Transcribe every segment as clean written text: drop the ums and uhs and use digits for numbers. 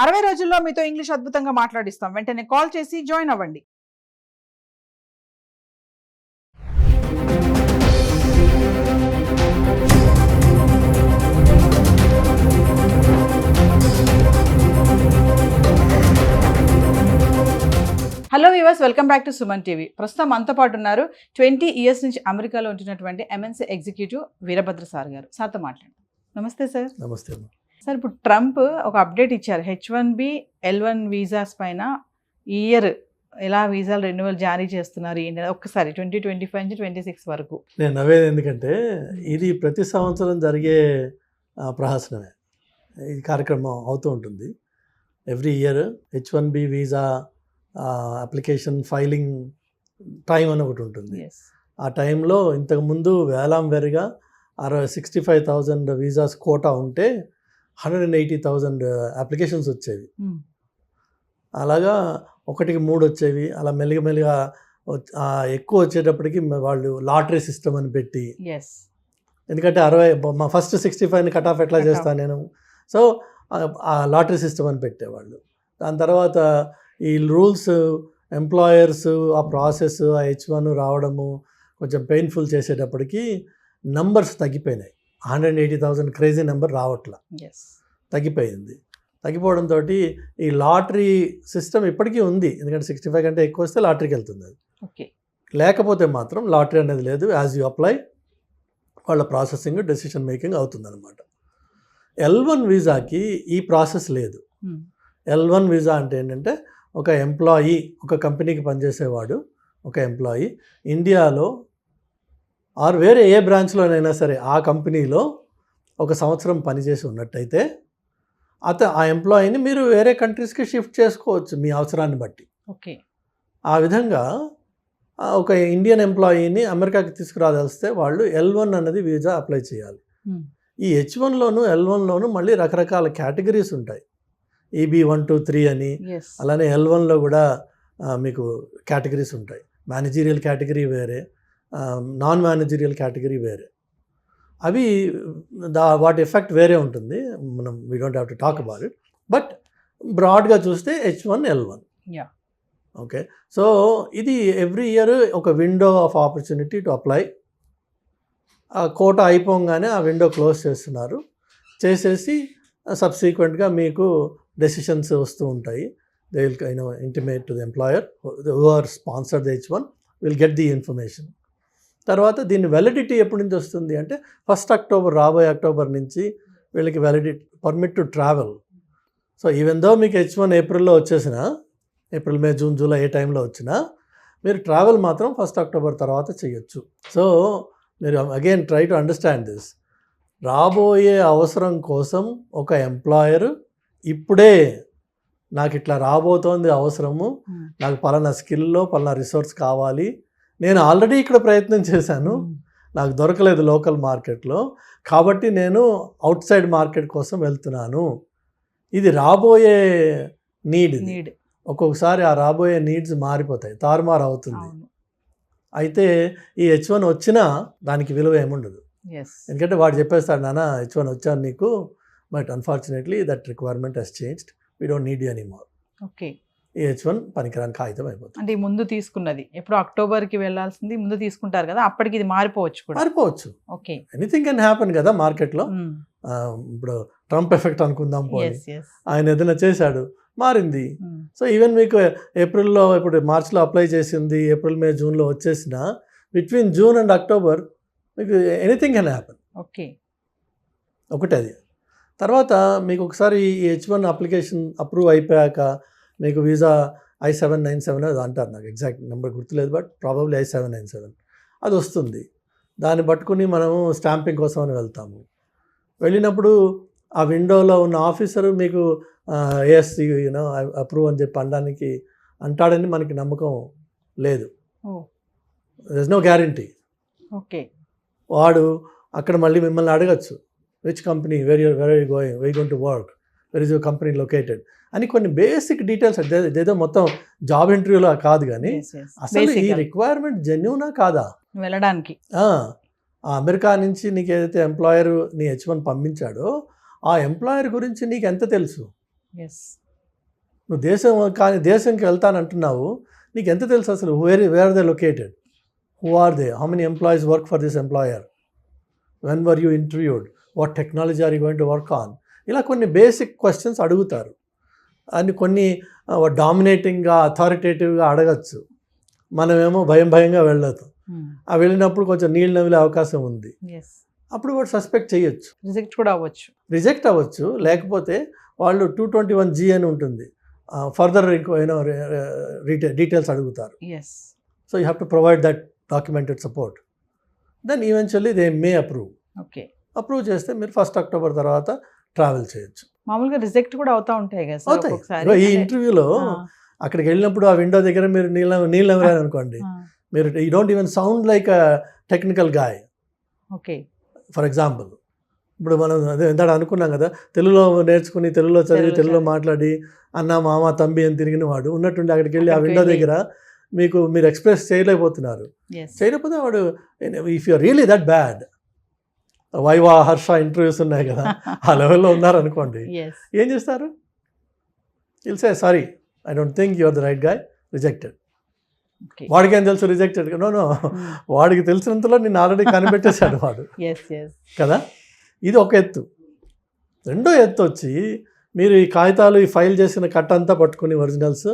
60 రోజుల్లో మీతో ఇంగ్లీష్ అద్భుతంగా మాట్లాడిస్తాం. వెంటనే కాల్ చేసి జాయిన్ అవ్వండి. Hello viewers, welcome back to Suman TV. ప్రస్తుతం మనతో పాటు ఉన్నారు 20 ఇయర్స్ నుంచి అమెరికాలో ఉంటున్నటువంటి ఎంఎన్సీ ఎగ్జిక్యూటివ్ వీరభద్ర సార్ గారు. సార్తో మాట్లాడండి. నమస్తే సార్. నమస్తే సార్, ఇప్పుడు ట్రంప్ ఒక అప్డేట్ ఇచ్చారు. H1B L1 వీసాస్ పైన ఈ ఇయర్ ఎలా వీసాలు రెన్యువల్ జారీ చేస్తున్నారు ఒక్కసారి 2025 నుంచి 26 వరకు. నేను నవ్వేది ఎందుకంటే ఇది ప్రతి సంవత్సరం జరిగే ప్రహసనమే. ఈ కార్యక్రమం అవుతూ ఉంటుంది. Every year H1B visa application filing time అని ఒకటి ఉంటుంది. ఆ టైంలో ఇంతకుముందు వేలాంవెరిగా 65,000 వీసాస్ కోటా ఉంటే 180,000 అప్లికేషన్స్ వచ్చేవి. అలాగా 1కి 3 వచ్చేవి. అలా మెల్లిగా ఎక్కువ వచ్చేటప్పటికి వాళ్ళు లాటరీ సిస్టమ్ అని పెట్టి, ఎందుకంటే 60 మా ఫస్ట్ 65ని కట్ ఆఫ్ ఎట్లా చేస్తాను నేను, సో ఆ లాటరీ సిస్టమ్ అని పెట్టేవాళ్ళు. దాని తర్వాత ఈ రూల్స్, ఎంప్లాయర్స్, ఆ ప్రాసెస్, ఆ H1 రావడము కొంచెం పెయిన్ఫుల్ చేసేటప్పటికి నంబర్స్ తగ్గిపోయినాయి. 180,000 క్రేజీ నెంబర్ రావట్లా, తగ్గిపోయింది. తగ్గిపోవడంతో ఈ లాటరీ సిస్టమ్ ఇప్పటికీ ఉంది. ఎందుకంటే 65 కంటే ఎక్కువ వస్తే లాటరీకి వెళ్తుంది. అది లేకపోతే మాత్రం లాటరీ అనేది లేదు. యాజ్ యూ అప్లై వాళ్ళ ప్రాసెసింగ్, డెసిషన్ మేకింగ్ అవుతుందన్నమాట. L1 వీసాకి ఈ ప్రాసెస్ లేదు. L1 వీసా అంటే ఏంటంటే ఒక ఎంప్లాయీ, ఒక కంపెనీకి పనిచేసేవాడు, ఒక ఎంప్లాయీ ఇండియాలో ఆర్ వేరే ఏ బ్రాంచ్లోనైనా సరే ఆ కంపెనీలో 1 సంవత్సరం పనిచేసి ఉన్నట్టయితే ఆ ఎంప్లాయీని మీరు వేరే కంట్రీస్కి షిఫ్ట్ చేసుకోవచ్చు మీ అవసరాన్ని బట్టి. ఆ విధంగా ఒక ఇండియన్ ఎంప్లాయీని అమెరికాకి తీసుకురాదలిస్తే వాళ్ళు L1 అన్నది వీసా అప్లై చేయాలి. ఈ H1లోను L1లోను మళ్ళీ రకరకాల కేటగిరీస్ ఉంటాయి. EB1 2 3 అని, అలానే L1లో కూడా మీకు కేటగిరీస్ ఉంటాయి. మేనేజీరియల్ కేటగిరీ వేరే, నాన్ మేనేజీరియల్ కేటగిరీ వేరే. అవి వాటి ఎఫెక్ట్ వేరే ఉంటుంది. మనం we don't have to talk about it. But బ్రాడ్గా చూస్తే H1 L1. ఓకే, సో ఇది ఎవ్రీ ఇయర్ ఒక window of opportunity to apply. ఆ కోటా అయిపోగానే ఆ విండో క్లోజ్ చేస్తున్నారు. చేసేసి సబ్సీక్వెంట్గా మీకు డెసిషన్స్ వస్తూ ఉంటాయి. They will intimate to the employer who are sponsor the H1 will get the information. తర్వాత దీని వ్యాలిడిటీ ఎప్పటి నుంచి వస్తుంది అంటే 1 అక్టోబర్, రాబోయే అక్టోబర్ నుంచి వీళ్ళకి validity, permit to travel. So even though మీకు H1 ఏప్రిల్లో వచ్చేసినా, ఏప్రిల్, మే, జూన్, జూలై ఏ టైంలో వచ్చినా మీరు ట్రావెల్ మాత్రం 1 అక్టోబర్ తర్వాత చేయొచ్చు. సో మీరు again try to understand this. రాబోయే అవసరం కోసం ఒక ఎంప్లాయర్ ఇప్పుడే నాకు ఇట్లా రాబోతోంది అవసరము, నాకు పలానా స్కిల్లో పలానా రిసోర్స్ కావాలి, నేను ఆల్రెడీ ఇక్కడ ప్రయత్నం చేశాను, నాకు దొరకలేదు లోకల్ మార్కెట్లో, కాబట్టి నేను అవుట్ సైడ్ మార్కెట్ కోసం వెళ్తున్నాను. ఇది రాబోయే నీడ్. ఒక్కొక్కసారి ఆ రాబోయే నీడ్స్ మారిపోతాయి, తారుమారు అవుతుంది. అయితే ఈ H1 వచ్చినా దానికి విలువ ఏముండదు. ఎందుకంటే వాడు చెప్పేస్తాడు, నాన్న H1 వచ్చాను నీకు, but unfortunately that requirement has changed, we don't need you anymore. ఈ H1 పనికిరాని కాగితం అయిపోతుంది. అంటే ముందు తీసుకున్నది ఎప్పుడు అక్టోబర్కి వెళ్ళాల్సింది ముందు తీసుకుంటారు కదా, అప్పటికి ఇది మారిపోవచ్చు. ఎనీథింగ్ కెన్ హ్యాపెన్ కదా మార్కెట్లో. ఇప్పుడు ట్రంప్ ఎఫెక్ట్ అనుకుందాం పోయి, ఆయన ఏదైనా చేశాడు, మారింది. సో ఈవెన్ మీకు ఏప్రిల్లో, ఇప్పుడు మార్చ్లో అప్లై చేసింది, ఏప్రిల్, మే, జూన్లో వచ్చేసిన బిట్వీన్ జూన్ అండ్ అక్టోబర్ మీకు ఎనీథింగ్ కెన్ హ్యాపెన్. ఒకటి అది. తర్వాత మీకు ఒకసారి ఈ H1 అప్లికేషన్ అప్రూవ్ అయిపోయాక మీకు వీసా I-797 అది అంటారు, నాకు ఎగ్జాక్ట్ నెంబర్ గుర్తులేదు, బట్ ప్రాబబ్లీ I-797 అది వస్తుంది. దాన్ని పట్టుకుని మనము స్టాంపింగ్ కోసం అని వెళ్తాము. వెళ్ళినప్పుడు ఆ విండోలో ఉన్న ఆఫీసరు మీకు ఎస్ అప్రూవ్ అని చెప్పి అనడానికి అంటాడని మనకి నమ్మకం లేదు. There is no guarantee. వాడు అక్కడ మళ్ళీ మిమ్మల్ని అడగచ్చు, which company, where are you going, we going to work, where is your company located అని కొన్ని బేసిక్ డీటెయిల్స్. ఇదేదో మొత్తం జాబ్ ఇంటర్వ్యూలో కాదు, కానీ అసలు ఈ రిక్వైర్మెంట్ జెన్యూనా కాదా వెళ్ళడానికి. ఆ అమెరికా నుంచి నీకు ఏదైతే ఎంప్లాయర్ నీ H1 పంపించాడో ఆ ఎంప్లాయర్ గురించి నీకు ఎంత తెలుసు? నువ్వు దేశంకి వెళ్తానంటున్నావు, నీకు ఎంత తెలుసు అసలు where they located, who are they, how many employees work for this employer, when were you interviewed, what technology are you going to work on, ఇలా కొన్ని బేసిక్ క్వశ్చన్స్ అడుగుతారు. అని కొన్ని డామినేటింగ్గా అథారిటేటివ్గా అడగచ్చు, మనమేమో భయంగా వెళ్ళదు. ఆ వెళ్ళినప్పుడు కొంచెం నీళ్ళు నమిలే అవకాశం ఉంది, అప్పుడు వాడు సస్పెక్ట్ చేయొచ్చు, రిజెక్ట్ అవ్వచ్చు. లేకపోతే వాళ్ళు 221G అని ఉంటుంది, ఫర్దర్ డీటెయిల్స్ అడుగుతారు. So you have to provide that documented support. Then eventually they may approve చేస్తే మీరు 1 October తర్వాత ట్రావెల్ చేయొచ్చు. మామూలుగా రిజెక్ట్ కూడా అవుతాయి కదా అవుతాయి. ఈ ఇంటర్వ్యూలో అక్కడికి వెళ్ళినప్పుడు ఆ విండో దగ్గర మీరు నీళ్ళు నమిరారు అనుకోండి, మీరు you don't even sound like a technical guy. For example, ఇప్పుడు మనం అదే ఎంత అనుకున్నాం కదా, తెలుగులో నేర్చుకుని, తెలుగులో చదివి, తెలుగులో మాట్లాడి అన్న మామ తంబి అని తిరిగిన వాడు ఉన్నట్టుండి అక్కడికి వెళ్ళి ఆ విండో దగ్గర మీరు ఎక్స్ప్రెస్ చేయలేకపోతున్నారు. చేయలేకపోతే వాడు, if you are really that bad, Viva Harsha interviews ఉన్నాయి కదా, ఆ లెవెల్లో ఉన్నారనుకోండి, ఏం చేస్తారు? Will say sorry, I don't think you are the right guy, rejected. వాడికి ఏం తెలుసు రిజెక్టెడ్? నో, వాడికి తెలిసినంతలో నేను ఆల్రెడీ కనిపెట్టేశాడు వాడు కదా. ఇది ఒక ఎత్తు. రెండో ఎత్తు వచ్చి మీరు ఈ కాగితాలు, ఈ ఫైల్ చేసిన కట్ట అంతా పట్టుకుని ఒరిజినల్స్,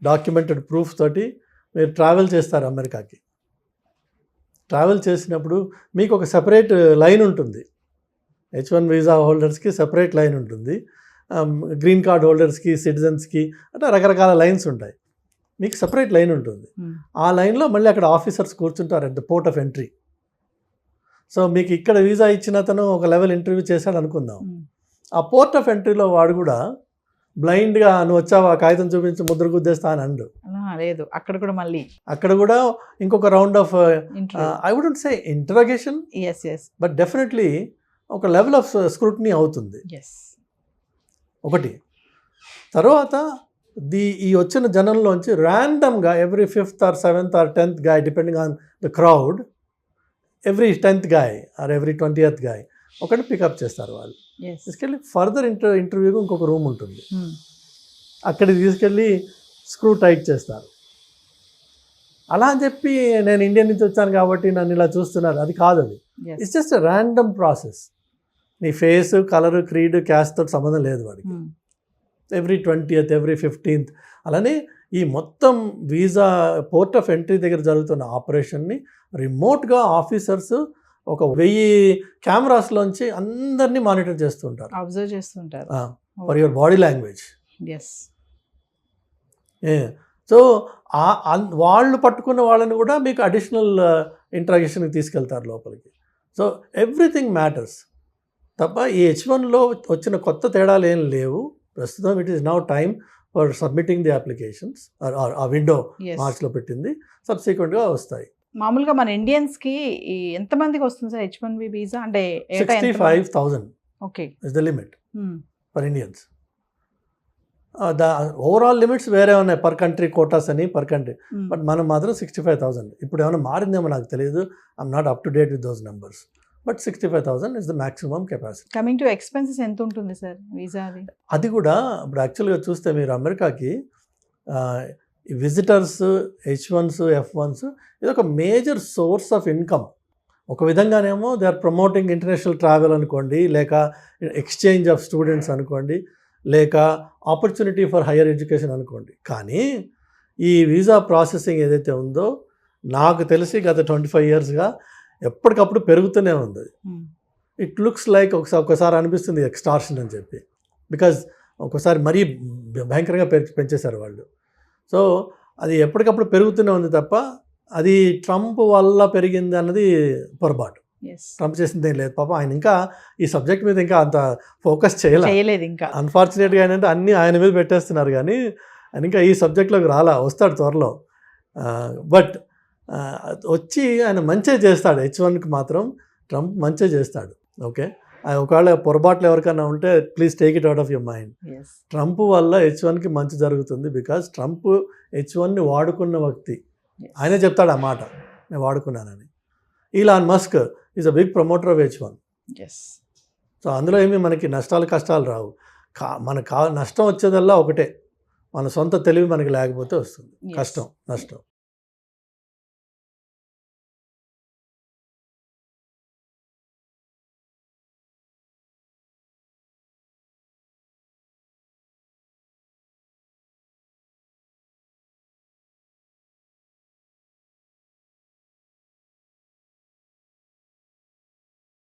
డాక్యుమెంటెడ్ ప్రూఫ్ తోటి మీరు ట్రావెల్ చేస్తారు అమెరికాకి. ట్రావెల్ చేసినప్పుడు మీకు ఒక సెపరేట్ లైన్ ఉంటుంది. H1 వీసా హోల్డర్స్కి సెపరేట్ లైన్ ఉంటుంది, గ్రీన్ కార్డ్ హోల్డర్స్కి, సిటిజన్స్కి అంటే రకరకాల లైన్స్ ఉంటాయి. మీకు సెపరేట్ లైన్ ఉంటుంది. ఆ లైన్లో మళ్ళీ అక్కడ ఆఫీసర్స్ కూర్చుంటారు at the port of entry. So మీకు ఇక్కడ వీసా ఇచ్చిన అతను ఒక లెవెల్ ఇంటర్వ్యూ చేశాడు అనుకుందాం, ఆ పోర్ట్ ఆఫ్ ఎంట్రీలో వాడు కూడా బ్లైండ్గా నువ్వు వచ్చావా కాగితం చూపించి ముద్ర గుద్దేస్తా అని అండు. లేదు, అక్కడ కూడా ఇంకొక round of I wouldn't say interrogation, but definitely ఒక లెవెల్ ఆఫ్ స్క్రూటినీ అవుతుంది. ఒకటి. తర్వాత ఈ వచ్చిన జనంలోంచి ర్యాండమ్గా every 5th or 7th or 10th guy, depending on the crowd, every 10th guy or every 20th guy ఒకటి పికప్ చేస్తారు వాళ్ళు. తీసుకెళ్ళి ఫర్దర్ ఇంటర్వ్యూకి ఇంకొక రూమ్ ఉంటుంది, అక్కడికి తీసుకెళ్ళి స్క్రూ టైట్ చేస్తారు. అలా అని చెప్పి నేను ఇండియా నుంచి వచ్చాను కాబట్టి నన్ను ఇలా చూస్తున్నారు, అది కాదు. అది ఇట్స్ జస్ట్ ర్యాండమ్ ప్రాసెస్. నీ ఫేస్, కలర్, క్రీడ్, క్యాస్ట్ తోటి సంబంధం లేదు వాడికి. Every 20th, every 15th. అలానే ఈ మొత్తం వీసా పోర్ట్ ఆఫ్ ఎంట్రీ దగ్గర జరుగుతున్న ఆపరేషన్ని రిమోట్గా ఆఫీసర్స్ ఒక 1000 కెమెరాస్లోంచి అందరినీ మానిటర్ చేస్తుంటారు, అబ్జర్వ్ చేస్తుంటారు for your body language. So వాళ్ళు పట్టుకున్న వాళ్ళని కూడా మీకు అడిషనల్ ఇంటరాగేషన్కి తీసుకెళ్తారు లోపలికి. సో ఎవ్రీథింగ్ మ్యాటర్స్ తప్ప ఈ H1లో వచ్చిన కొత్త తేడాలు ఏం లేవు ప్రస్తుతం. It is now time for submitting the applications. ఆ విండో మార్చ్లో పెట్టింది, సబ్సిక్వెంట్గా వస్తాయి. మామూలుగా మన ఇండియన్స్కి ఎంతమందికి వస్తుంది సార్ H1B వీసా? అంటే 65,000 is the limit for Indians. Overall limits వేరే ఉన్నాయి, పర్ కంట్రీ కోటాస్ అని, పర్ కంట్రీ. బట్ మనం మాత్రం 65,000. ఇప్పుడు ఏమైనా మారిందేమో నాకు తెలియదు, I'm not up to date with those numbers. But 65,000 is the maximum capacity. Coming to expenses ఎంత ఉంటుంది సార్ వీసా? అది కూడా ఇప్పుడు యాక్చువల్గా చూస్తే మీరు అమెరికాకి విజిటర్స్, H1s, F1s ఇది ఒక మేజర్ సోర్స్ ఆఫ్ ఇన్కమ్. ఒక విధంగానేమో they are promoting international travel అనుకోండి, లేక ఎక్స్చేంజ్ ఆఫ్ స్టూడెంట్స్ అనుకోండి, లేక ఆపర్చునిటీ ఫర్ హయ్యర్ ఎడ్యుకేషన్ అనుకోండి. కానీ ఈ వీసా ప్రాసెసింగ్ ఏదైతే ఉందో నాకు తెలిసి గత 25 yearsగా ఎప్పటికప్పుడు పెరుగుతూనే ఉంది. ఇట్ లుక్స్ లైక్ ఒకసారి అనిపిస్తుంది ఎక్స్టార్షన్ అని చెప్పి, బికాజ్ ఒకసారి మరీ భయంకరంగా పెంచేశారు వాళ్ళు. సో అది ఎప్పటికప్పుడు పెరుగుతూనే ఉంది తప్ప అది ట్రంప్ వల్ల పెరిగింది అన్నది పొరపాటు. ట్రంప్ చేసింది ఏం లేదు పాపం. ఆయన ఇంకా ఈ సబ్జెక్ట్ మీద ఇంకా అంత ఫోకస్ చేయలేదు. ఇంకా అన్ఫార్చునేట్గా ఏంటంటే అన్నీ ఆయన మీద పెట్టేస్తున్నారు, కానీ ఆయన ఇంకా ఈ సబ్జెక్ట్లోకి వస్తాడు త్వరలో. బట్ వచ్చి ఆయన మంచిగా చేస్తాడు. H1కి మాత్రం ట్రంప్ మంచిగా చేస్తాడు. ఓకే, ఒకవేళ పొరపాట్లు ఎవరికైనా ఉంటే please take it out of your mind. Trump వల్ల H1కి మంచి జరుగుతుంది, బికాజ్ ట్రంప్ H1ని వాడుకున్న వ్యక్తి. ఆయనే చెప్తాడు ఆ మాట, నేను వాడుకున్నానని. Elon Musk is a big promoter of H1. So అందులో ఏమీ మనకి నష్టాలు కష్టాలు రావు. మనకు నష్టం వచ్చేదల్లా ఒకటే, మన సొంత తెలివి మనకి లేకపోతే వస్తుంది Yes. నష్టం.